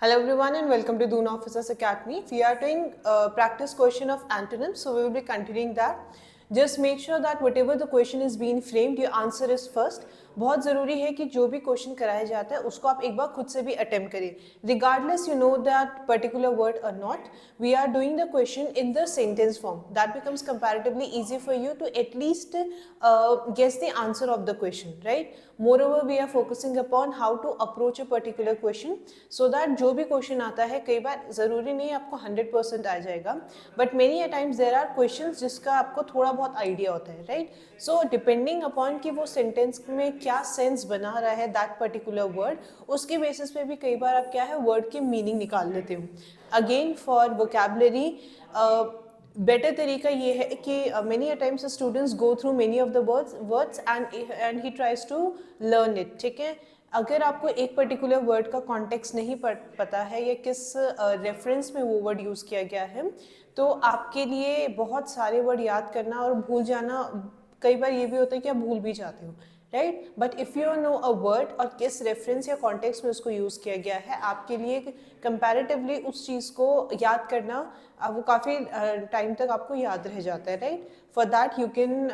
Hello everyone and welcome to Dune Officers Academy. We are doing practice question of antonyms, so we will be continuing that. Just make sure that whatever the question is being framed, your answer is first. बहुत ज़रूरी है कि जो भी question कराया जाता है उसको आप एक बार खुद से भी अटेम्प्ट करें. Regardless you know that particular word or not, we are doing the question in the sentence form. That becomes comparatively easy for you to at least guess the answer of the question, right? Moreover, we are focusing upon how to approach a particular question so that जो भी question आता है कई बार ज़रूरी नहीं आपको 100% आ जाएगा, but many a times there are questions जिसका आपको थोड़ा बहुत आइडिया होता है, राइट? सो डिपेंडिंग अपॉन कि वो सेंटेंस में क्या सेंस बना रहा है दैट पर्टिकुलर वर्ड, उसके बेसिस पे भी कई बार आप क्या है वर्ड की मीनिंग निकाल लेते हो. अगेन फॉर वोकैबुलरी बेटर तरीका ये है कि many a times students go through many of the words and he tries to learn it. ठीक है, अगर आपको एक पर्टिकुलर वर्ड का कॉन्टेक्स्ट नहीं पता है या किस रेफरेंस में वो वर्ड यूज़ किया गया है, तो आपके लिए बहुत सारे वर्ड याद करना और भूल जाना, कई बार ये भी होता है कि आप भूल भी जाते हो, right? But if you know a word और किस रेफरेंस या कॉन्टेक्स्ट में उसको यूज़ किया गया है, आपके लिए कंपैरेटिवली उस चीज़ को याद करना वो काफ़ी टाइम तक आपको याद रह जाता है, right? For that you can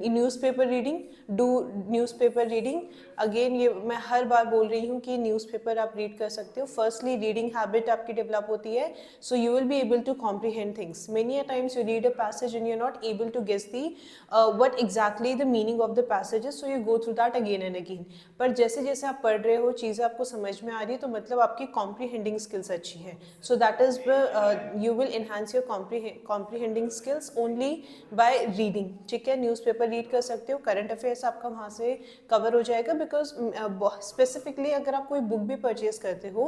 newspaper reading, do newspaper reading. Again ये मैं हर बार बोल रही हूँ कि न्यूज़पेपर आप रीड कर सकते हो. फर्स्टली रीडिंग हैबिट आपकी डेवलप होती है, so you will be able to comprehend things. Many a times you read a passage and you are not able to guess the what exactly the meaning of the passages, so you go through that again and again. पर जैसे जैसे आप पढ़ रहे हो, चीज़ें आपको समझ में आ रही है, तो मतलब आपकी कॉम्प्रीहेंडिंग स्किल्स अच्छी है. सो that is you will enhance your comprehending skills only by reading. ठीक है, न्यूज़पेपर रीड कर सकते हो, करंट अफेयर्स आपका वहाँ से कवर हो जाएगा. बिकॉज स्पेसिफिकली अगर आप कोई बुक भी परचेज करते हो,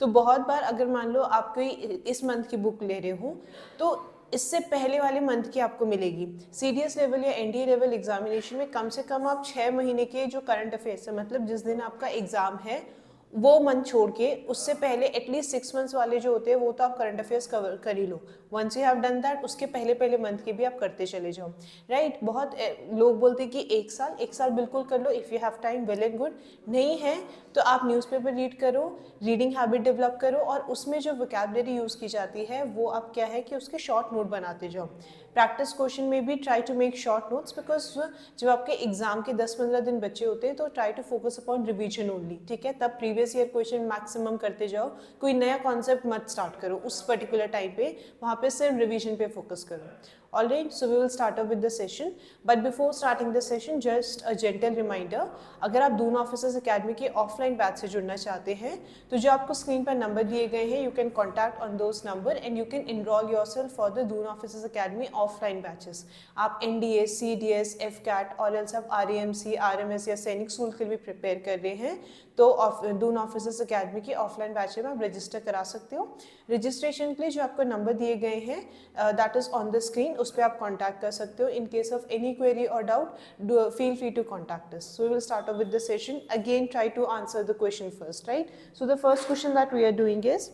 तो बहुत बार अगर मान लो आप कोई इस मंथ की बुक ले रहे हो, तो इससे पहले वाले मंथ की आपको मिलेगी. सीडीएस लेवल या एनडीए लेवल एग्जामिनेशन में कम से कम आप 6 महीने के जो करंट अफेयर्स है, मतलब जिस दिन आपका एग्जाम है वो मंथ छोड़ के उससे पहले एटलीस्ट 6 मंथ्स वाले जो होते हैं वो तो आप करंट अफेयर्स कवर कर ही लो. Once you have done that, उसके पहले पहले मंथ के भी आप करते चले जाओ, राइट? बहुत लोग बोलते हैं कि एक साल बिल्कुल कर लो. If you have time, well and good. नहीं है तो आप न्यूज़पेपर रीड करो, रीडिंग हैबिट डेवलप करो, और उसमें जो वोकैबुलरी यूज़ की जाती है वो आप क्या है कि उसके शॉर्ट नोट बनाते जाओ. प्रैक्टिस क्वेश्चन में भी try to make short notes, because जब आपके एग्जाम के 10-15 दिन बच्चे होते हैं तो try to focus upon revision only. ठीक है, तब प्रीवियस ईयर क्वेश्चन मैक्सिमम करते जाओ, कोई नया कॉन्सेप्ट मत स्टार्ट करो उस पर्टिकुलर टाइम पे, वहाँ पे सिर्फ रिवीजन पे फोकस करो. Alright, so we will start off with the session. But before starting the session, just a gentle reminder, अगर आप दून ऑफिसर्स अकेडमी के ऑफलाइन बैच से जुड़ना चाहते हैं, तो जो आपको स्क्रीन पर नंबर दिए गए हैं, you can contact on those number and you can enroll yourself for the Doon officers academy offline batches. आप एनडीए, सीडीएस, एफकैट और एल्स आप आरएएमसी, आरएमएस या सैनिक स्कूल के लिए प्रिपेयर कर रहे हैं, तो दून ऑफिसर्स अकेडमी की ऑफलाइन बैच में आप रजिस्टर करा सकते हो. रजिस्ट्रेशन के लिए जो आपको नंबर दिए गए हैं, that is on the screen, उस पर आप कॉन्टैक्ट कर सकते हो. In case of any query और doubt, feel free to contact us. So we will start off with the session. Again try to answer the question first, right? So the first question that we are doing is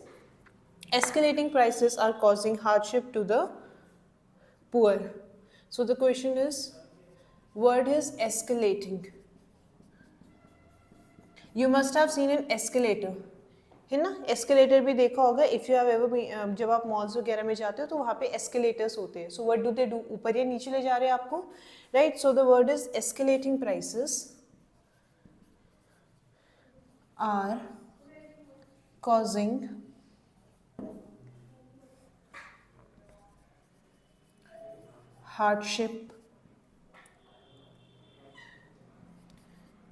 escalating prices are causing hardship to the poor. So the question is, word is escalating. You must have seen an escalator, है ना? Escalator भी देखा होगा. If you have ever, जब आप malls वगैरह में जाते हो तो वहाँ पे एस्केलेटर्स होते हैं. So what do they do? ऊपर या नीचे ले जा रहे हैं आपको, right? So the word is escalating prices are causing hardship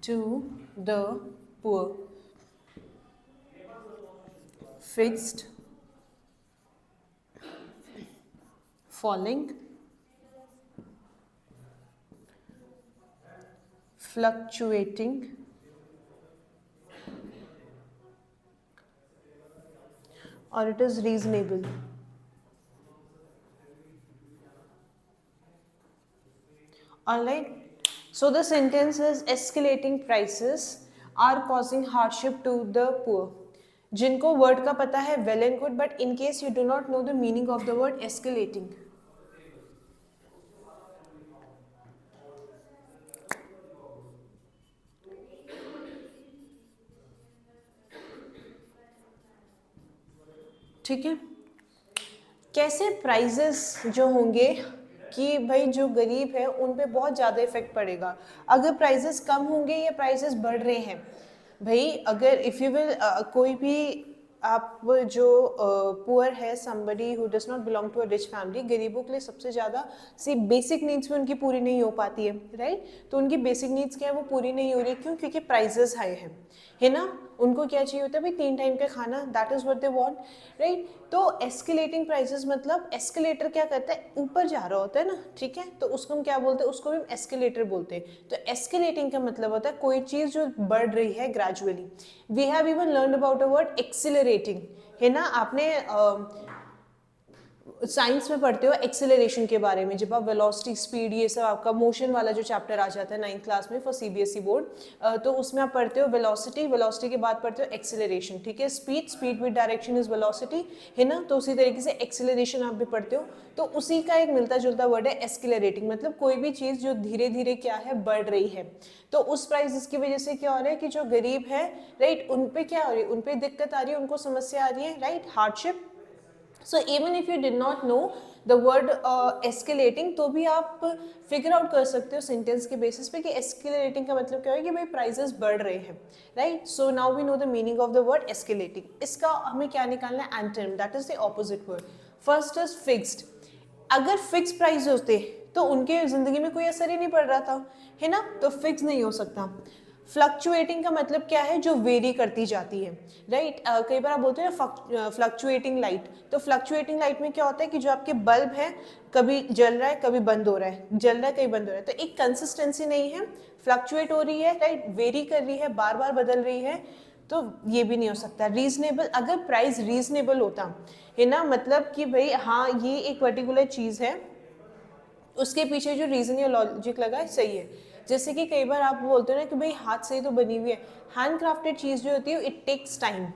to the poor. Fixed, falling, fluctuating, or it is reasonable. Alright, so the sentence is escalating prices are causing hardship to the poor. जिनको word का पता है, well and good, but in case you do not know the meaning of the word escalating, ठीक है। कैसे prices जो होंगे कि भाई जो गरीब है उन पे बहुत ज़्यादा इफेक्ट पड़ेगा अगर प्राइजेस कम होंगे या प्राइजेस बढ़ रहे हैं। भाई अगर इफ़ यू विल कोई भी आप जो पुअर है somebody who does not belong to a rich family, गरीबों के लिए सबसे ज़्यादा सी बेसिक नीड्स भी उनकी पूरी नहीं हो पाती है, राइट। तो उनकी बेसिक नीड्स क्या है वो पूरी नहीं हो रही, क्यों? क्योंकि प्राइजेस हाई है ना। उनको क्या चाहिए होता है भाई 3 टाइम का खाना, that is what they want, right. तो एस्केलेटिंग प्राइसेस मतलब एस्केलेटर क्या करता है, ऊपर जा रहा होता है ना, ठीक है। तो उसको हम क्या बोलते हैं, उसको भी हम एस्केलेटर बोलते हैं। तो एस्केलेटिंग का मतलब होता है कोई चीज़ जो बढ़ रही है gradually. We have even learn about a word accelerating, है ना। आपने साइंस में पढ़ते हो एक्सेलरेशन के बारे में, जब आप वेलोसिटी, स्पीड, ये सब आपका मोशन वाला जो चैप्टर आ जाता है 9th क्लास में फॉर सीबीएसई बोर्ड, तो उसमें आप पढ़ते हो वेलोसिटी, वेलोसिटी के बाद पढ़ते हो एक्सेलरेशन, ठीक है। Speed, speed with direction is velocity, है ना। तो उसी तरीके से एक्सेलरेशन आप भी पढ़ते हो। तो उसी का एक मिलता जुलता वर्ड है एक्सेलरेटिंग, मतलब कोई भी चीज़ जो धीरे धीरे क्या है, बढ़ रही है। तो उस प्राइसेस की वजह से क्या हो रहा है कि जो गरीब है, राइट, उन पे क्या हो रही है, उन पे दिक्कत आ रही है, उनको समस्या आ रही है, right, hardship. So even if you did not know the word escalating, तो भी आप फिगर आउट कर सकते हो सेंटेंस के बेसिस पे कि escalating का मतलब क्या है कि भाई प्राइसेस बढ़ रहे हैं, right. So now we know the meaning of the word escalating। इसका हमें क्या निकालना है, antonym, that is the opposite word. First is fixed. अगर फिक्स प्राइस होते तो उनके जिंदगी में कोई असर ही नहीं पड़ रहा था, है ना। तो फिक्स नहीं हो सकता। फ्लक्चुएटिंग का मतलब क्या है, जो वेरी करती जाती है, राइट। कई बार आप बोलते हैं फ्लक्चुएटिंग लाइट। तो फ्लक्चुएटिंग लाइट में क्या होता है कि जो आपके बल्ब है कभी जल रहा है कभी बंद हो रहा है, जल रहा है कभी बंद हो रहा है, तो एक कंसिस्टेंसी नहीं है, फ्लक्चुएट हो रही है, राइट, वेरी कर रही है, बार बार बदल रही है। तो ये भी नहीं हो सकता। रीजनेबल, अगर प्राइस रीजनेबल होता, है ना, मतलब कि भाई हाँ ये एक पर्टिकुलर चीज़ है, उसके पीछे जो रीज़न या लॉजिक लगा है सही है। जैसे कि कई बार आप बोलते हो ना कि भाई हाथ से तो बनी हुई है, हैंड क्राफ्टेड चीज़ जो होती है इट टेक्स टाइम,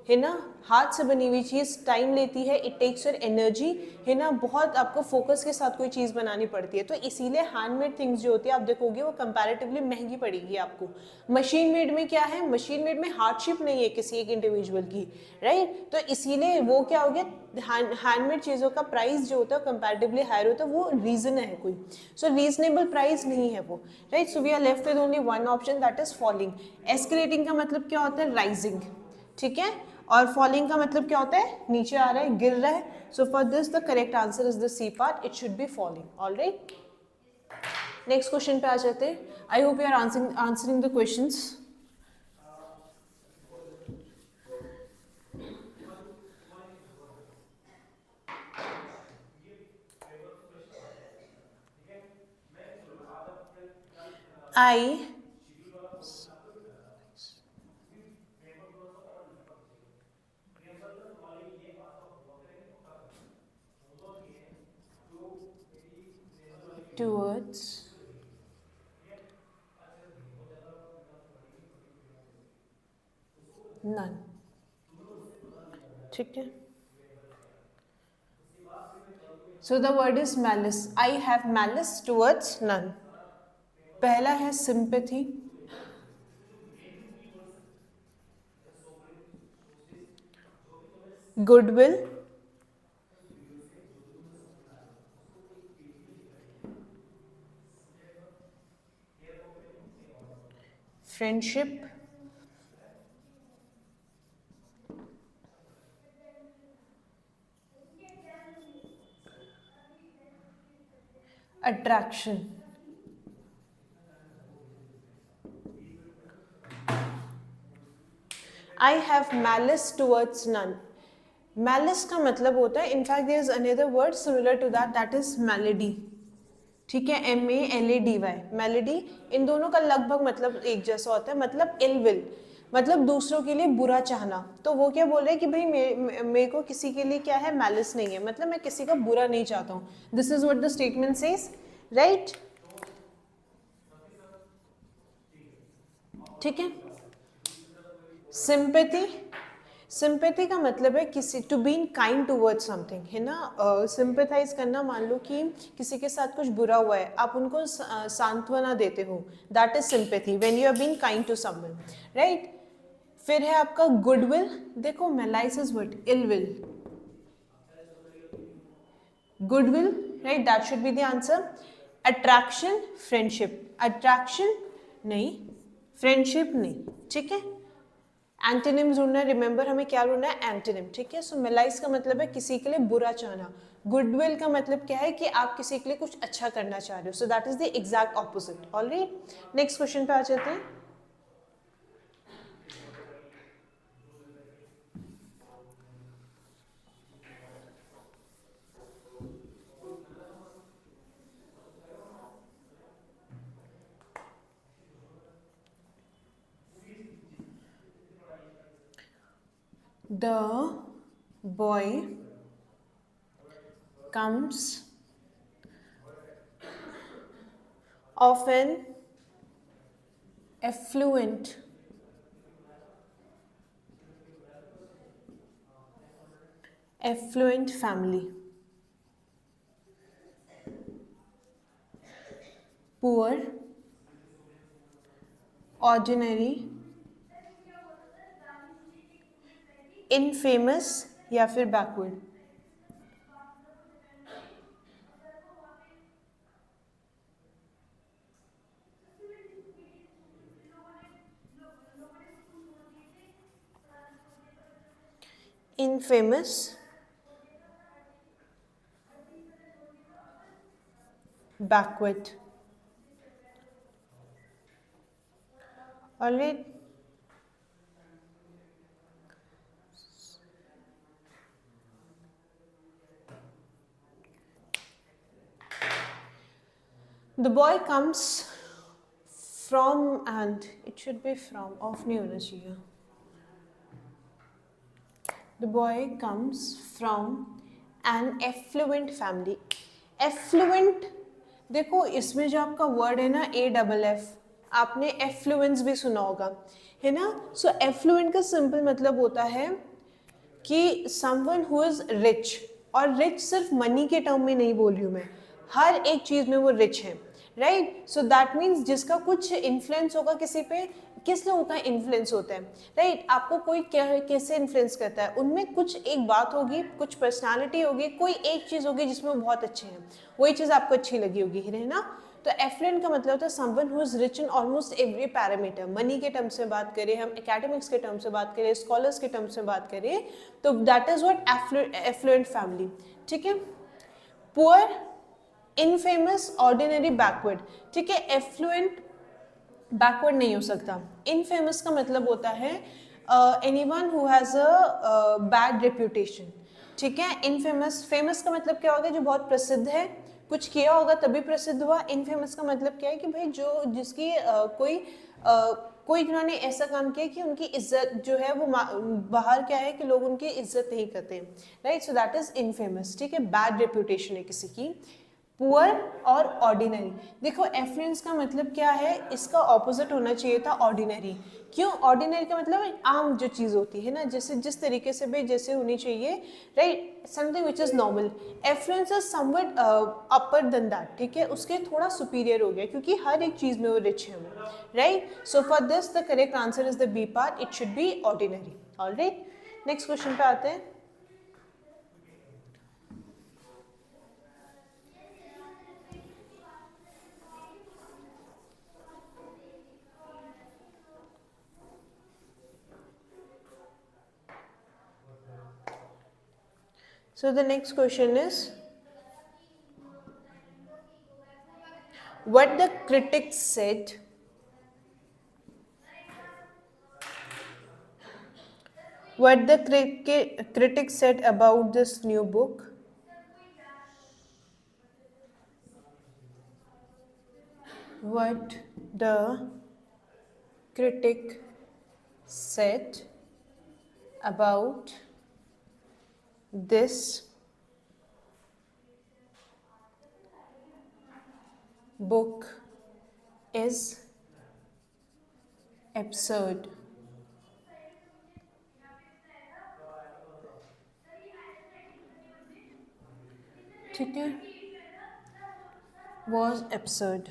है ना। हाथ से बनी हुई चीज़ टाइम लेती है, इट टेक्स योर एनर्जी, है ना। बहुत आपको फोकस के साथ कोई चीज़ बनानी पड़ती है। तो इसीलिए हैंडमेड थिंग्स जो होती है आप देखोगे वो कंपैरेटिवली महंगी पड़ेगी आपको। मशीन मेड में क्या है, मशीन मेड में हार्डशिप नहीं है किसी एक इंडिविजुअल की, राइट। तो इसीलिए वो क्या हो गया, हैंडमेड चीज़ों का प्राइस जो होता है कंपैरेटिवली हायर होता है, वो रीज़न है कोई। सो रीजनेबल प्राइस नहीं है वो, right. So we are left with only one option, that is falling. Escalating का मतलब क्या होता है, राइजिंग, ठीक है। और फॉलिंग का मतलब क्या होता है, नीचे आ रहा है, गिर रहा है। So for this the correct answer is the C part, it should be falling. Alright, next question पे आ जाते हैं। I hope you are answering the questions. I towards none, ठीक है। So the word is malice. I have malice towards none. पहला है sympathy, goodwill, friendship, attraction. I have malice towards none. Malice का मतलब होता है, in fact there is another word similar to that, that is malady, ठीक है। MALADY, melody. इन दोनों का लगभग मतलब एक जैसा होता है, मतलब इल विल, मतलब दूसरों के लिए बुरा चाहना। तो वो क्या बोल रहे हैं कि भाई मेरे को किसी के लिए क्या है, मैलिस नहीं है, मतलब मैं किसी का बुरा नहीं चाहता हूँ। This is what the statement says, right, ठीक है। सिंपैथी, सिंपैथी का मतलब है किसी, to be in kind towards something, है ना। सिंपैथाइज करना, मान लो कि किसी के साथ कुछ बुरा हुआ है, आप उनको सांत्वना देते हो, that is sympathy, when you are being kind to someone, right. फिर है आपका गुडविल। देखो malice is what, ill will, Goodwill, right? That should be the answer. Attraction, friendship. Attraction नहीं, फ्रेंडशिप नहीं, ठीक है. एंटोनिम ढूंढना है, रिमेंबर हमें क्या ढूंढना है, एंटोनिम, ठीक है. सो मेलाइज का मतलब है किसी के लिए बुरा चाहना. गुडविल का मतलब क्या है कि आप किसी के लिए कुछ अच्छा करना चाह रहे हो. सो that is the exact opposite. Alright, next question पे आ जाते हैं. The boy comes of an affluent family. Poor, ordinary, infamous या फिर backward. Infamous, backward. Alright. The boy comes from, and it should be from, off नहीं होना चाहिए. The boy comes from an affluent family. Affluent, देखो इसमें जो आपका word है ना AFF, आपने एफ्लुएंस भी सुना होगा, है ना. सो एफ्लुएंट का सिंपल मतलब होता है कि समवन हु इज रिच. और रिच सिर्फ मनी के टर्म में नहीं बोल रही हूँ मैं, हर एक चीज में वो रिच है, राइट. सो दैट मीन्स जिसका कुछ इन्फ्लुएंस होगा किसी पे. किस लोगों का इन्फ्लुएंस होता है, राइट. आपको कोई क्या कैसे इन्फ्लुएंस करता है, उनमें कुछ एक बात होगी, कुछ पर्सनालिटी होगी, कोई एक चीज होगी जिसमें वो बहुत अच्छे हैं, वही चीज आपको अच्छी लगी होगी, है ना. तो एफ्लुएंट का मतलब होता है someone who is rich in almost every parameter. Money के टर्म से बात करें, हम एकेडमिक्स के टर्म से बात करें, स्कॉलर्स के टर्म से बात करें, तो that is what effluent family, ठीक है. पुअर, इनफेमस, ऑर्डिनरी, बैकवर्ड, ठीक है. एफ्लुएंट बैकवर्ड नहीं हो सकता. इनफेमस का मतलब होता है anyone who has a bad reputation, ठीक है. इनफेमस, फेमस का मतलब क्या होगा, जो बहुत प्रसिद्ध है, कुछ किया होगा तभी प्रसिद्ध हुआ. इनफेमस का मतलब क्या है कि भाई जो जिसकी कोई जिन्होंने ऐसा काम किया कि उनकी इज्जत जो है वो बाहर क्या है कि लोग उनकी इज्जत नहीं करते, right. So that is infamous, ठीक है. बैड रेप्यूटेशन है किसी की. पुअर और ऑर्डिनरी, देखो एफ्लुएंस का मतलब क्या है, इसका ऑपोजिट होना चाहिए था ऑर्डिनरी. क्यों? ऑर्डिनरी का मतलब आम जो चीज़ होती है ना, जैसे जिस तरीके से भी जैसे होनी चाहिए, right. Something which is normal. Affluence is somewhat upper than that, ठीक है. उसके थोड़ा सुपीरियर हो गया क्योंकि हर एक चीज़ में वो रिच है, right. So for this the correct answer is the B part, it should be ordinary. Alright, next question पे आते हैं. So the next question is, what the critics said critics said about this new book. What the critic said about this book is absurd. ठीक है, was absurd.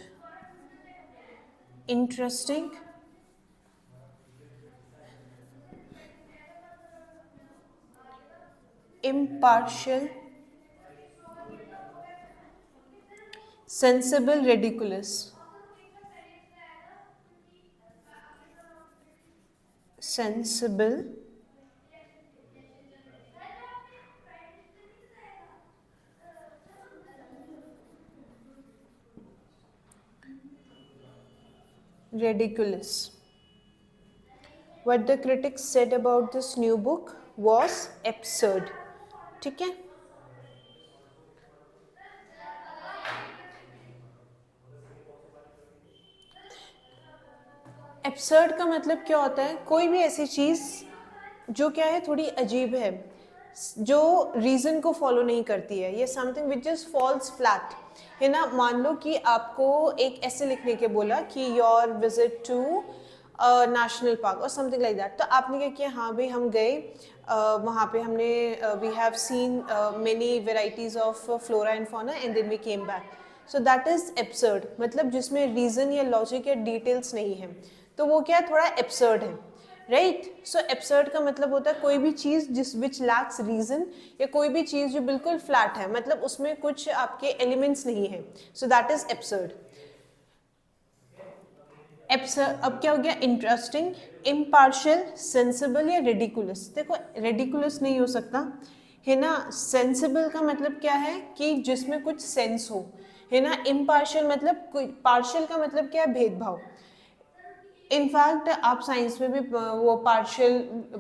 Interesting, impartial, sensible, ridiculous, sensible, ridiculous. What the critics said about this new book was absurd. ठीक है. absurd का मतलब क्या होता है? कोई भी ऐसी चीज़ जो क्या है, थोड़ी अजीब है, जो रीज़न को फॉलो नहीं करती है, ये something which is falls flat, है ना. मान लो कि आपको एक ऐसे लिखने के बोला कि your visit to national park और समथिंग लाइक दैट, तो आपने क्या किया, हाँ भाई हम गए, वहाँ पे हमने we have seen many varieties of flora and fauna and then we came back. So that is absurd, मतलब जिसमें रीज़न या लॉजिक या डिटेल्स नहीं है, तो वो क्या है, थोड़ा एब्सर्ड है, राइट. सो एब्सर्ड का मतलब होता है कोई भी चीज़ जिस विच लैक्स रीजन, या कोई भी चीज़ जो बिल्कुल फ्लैट है, मतलब उसमें कुछ आपके एलिमेंट्स नहीं है. सो दैट इज एब्सर्ड. अब क्या हो गया, इंटरेस्टिंग, इम्पार्शियल, सेंसिबल या रेडिकुलस. देखो रेडिकुलस नहीं हो सकता, है ना. सेंसिबल का मतलब क्या है कि जिसमें कुछ सेंस हो, है ना. इम्पार्शियल मतलब, पार्शियल का मतलब क्या है, भेदभाव. इनफैक्ट आप साइंस में भी वो पार्शियल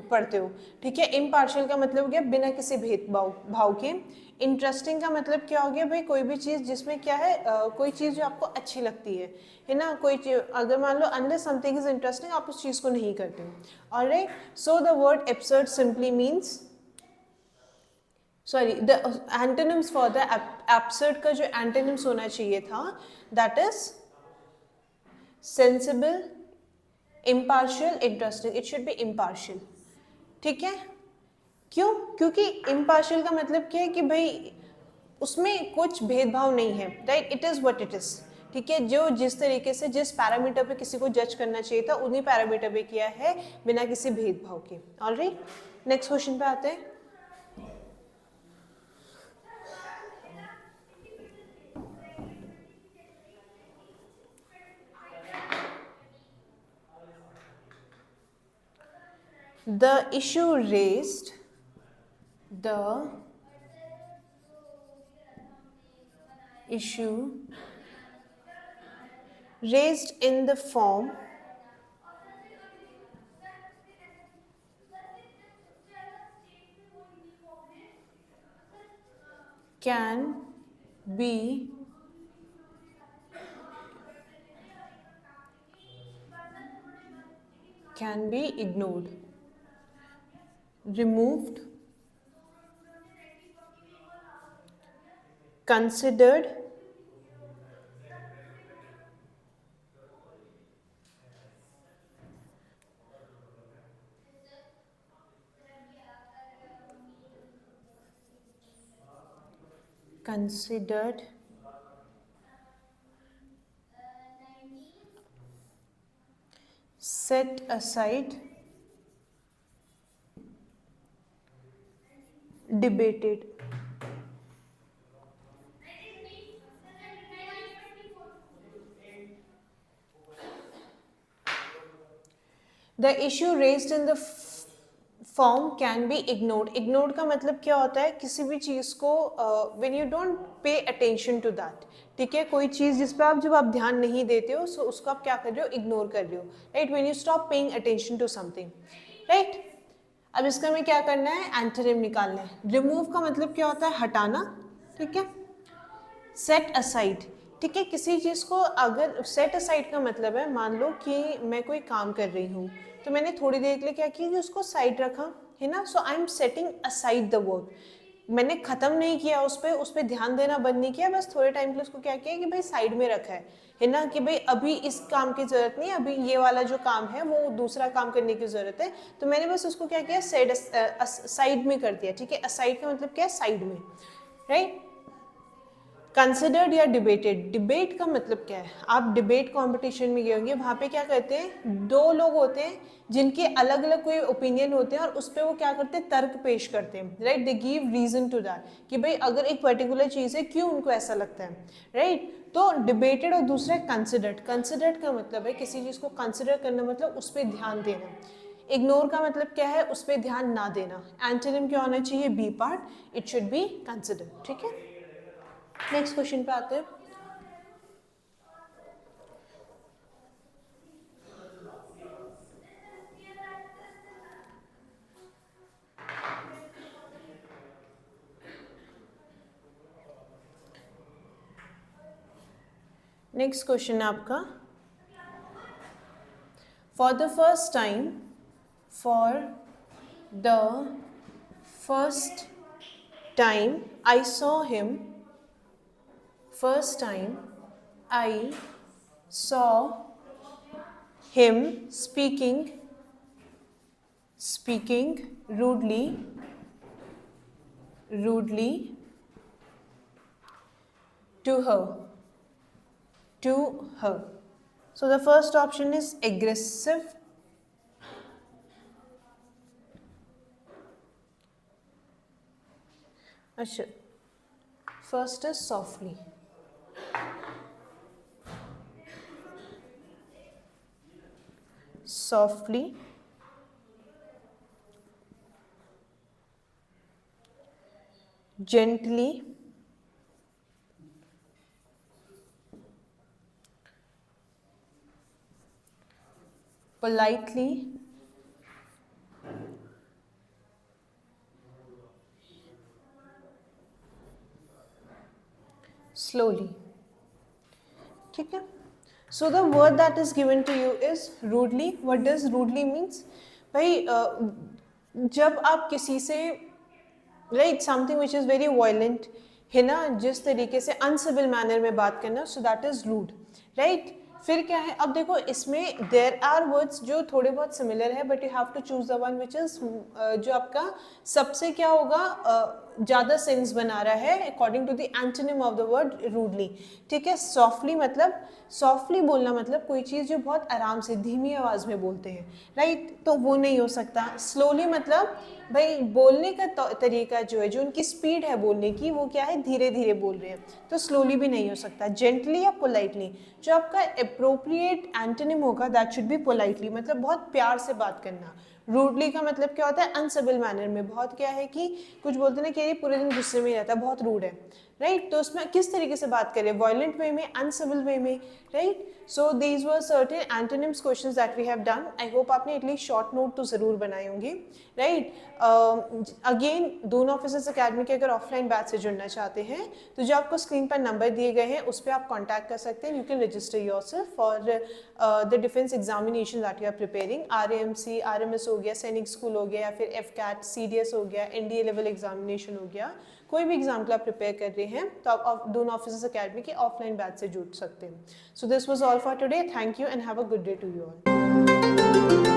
पढ़ते हो, ठीक है. इम्पार्शियल का मतलब हो गया बिना किसी भेदभाव भाव के. इंटरेस्टिंग का मतलब क्या हो गया भाई, कोई भी चीज़ जिसमें क्या है, कोई चीज़ जो आपको अच्छी लगती है ना. कोई चीज़ अगर मान लो अनलेस समथिंग इज इंटरेस्टिंग, आप उस चीज़ को नहीं करते हो. Alright, so the word absurd simply means, sorry, the antonyms for the absurd का जो एंटोनिम्स होना चाहिए था, that is sensible, impartial, interesting. It should B impartial, ठीक है. क्यों? क्योंकि इम्पार्शियल का मतलब क्या है कि भाई उसमें कुछ भेदभाव नहीं है, right. It is what it is, ठीक है. जो जिस तरीके से जिस पैरामीटर पे किसी को जज करना चाहिए था, उन्हीं पैरामीटर पे किया है, बिना किसी भेदभाव के. ऑलराइट, नेक्स्ट क्वेश्चन पे आते हैं. The issue raised in the form can be ignored, removed, considered, set aside, debated. The issue raised in the form can be ignored. Ignored का मतलब क्या होता है, किसी भी चीज़ को when you don't pay attention to that, ठीक है. कोई चीज़ जिस पर जब आप ध्यान नहीं देते हो, so उसको आप क्या कर रहे हो, इग्नोर कर रहे हो, right. when you stop paying attention to something, right. अब इसका हमें क्या करना है, एंटोनिम निकालना है. रिमूव का मतलब क्या होता है, हटाना, ठीक है. सेट असाइड, ठीक है. किसी चीज़ को अगर सेट असाइड का मतलब है, मान लो कि मैं कोई काम कर रही हूँ, तो मैंने थोड़ी देर के लिए क्या किया कि उसको साइड रखा, है ना. So I am setting aside the work. मैंने ख़त्म नहीं किया उस पर ध्यान देना बंद नहीं किया, बस थोड़े टाइम के लिए उसको क्या किया कि भाई साइड में रखा है ना. कि भाई अभी इस काम की ज़रूरत नहीं, अभी ये वाला जो काम है वो दूसरा काम करने की ज़रूरत है, तो मैंने बस उसको क्या किया, साइड में कर दिया, ठीक है. असाइड का मतलब क्या है, साइड में, राइट. कंसिडर्ड या डिबेटेड, डिबेट का मतलब क्या है, आप डिबेट कंपटीशन में गए होंगे, वहाँ पे क्या करते हैं, दो लोग होते हैं जिनके अलग अलग कोई ओपिनियन होते हैं और उस पर वो क्या करते हैं, तर्क पेश करते हैं, right, they give reason to that कि भाई अगर एक पर्टिकुलर चीज़ है क्यों उनको ऐसा लगता है, राइट। तो डिबेटेड और दूसरा कंसिडर्ड, कंसिडर्ड का मतलब है किसी चीज़ को कंसिडर करना, मतलब उस पर ध्यान देना। इग्नोर का मतलब क्या है, उस पर ध्यान ना देना। एंटोनिम क्या होना चाहिए, B part, it should be considered, ठीक है। नेक्स्ट क्वेश्चन पे आते हैं। नेक्स्ट क्वेश्चन है आपका, for the first time, for the first time I saw him, first time I saw him speaking rudely to her. So the first option is aggressive, अच्छा, first is softly, gently, politely, slowly, ठीक है। So the word that is given to you is rudely. What does rudely means? भाई जब आप किसी से right something which is very violent है ना, जिस तरीके से अनसिविल मैनर में बात करना, so that is rude, right. फिर क्या है, अब देखो इसमें देयर आर वर्ड्स जो थोड़े बहुत सिमिलर है, but you have to choose the one which is जो आपका सबसे क्या होगा ज़्यादा सेंस बना रहा है according to the antonym of the word rudely, ठीक है। सॉफ्टली मतलब, सॉफ्टली बोलना मतलब कोई चीज़ जो बहुत आराम से धीमी आवाज़ में बोलते हैं, राइट, तो वो नहीं हो सकता। स्लोली मतलब भाई बोलने का तरीका जो है, जो उनकी स्पीड है बोलने की, वो क्या है, धीरे धीरे बोल रहे हैं, तो स्लोली भी नहीं हो सकता। जेंटली या पोलाइटली, जो आपका अप्रोप्रिएट एंटोनिम होगा दैट शुड बी पोलाइटली, मतलब बहुत प्यार से बात करना। रूडली का मतलब क्या होता है, अनसिविल मैनर में, बहुत क्या है कि कुछ बोलते हैं ना कि ये पूरे दिन गुस्से में रहता है, बहुत रूड है, राइट। तो उसमें किस तरीके से बात करें, वायलेंट वे में, अनसिविल वे में, right. So these were certain antonyms questions that we have done. I hope आपने एटलीस्ट शॉर्ट नोट तो ज़रूर बनाए होंगे, right. Again Doon officers academy के अगर ऑफलाइन बैच से जुड़ना चाहते हैं तो जो आपको स्क्रीन पर नंबर दिए गए हैं उस पर आप कॉन्टैक्ट कर सकते हैं। You can register yourself for the defence examination that you are preparing. RAMC, RMS हो गया, सैनिक स्कूल हो गया, या फिर FCAT, CDS हो गया, NDA लेवल एग्जामिनेशन हो गया, कोई भी एग्जाम के आप प्रिपेयर कर रहे हैं तो आप दून ऑफिसर्स अकेडमी के ऑफलाइन बैच से जुड़ सकते हैं। So this was all for today. Thank you and have a good day to you all.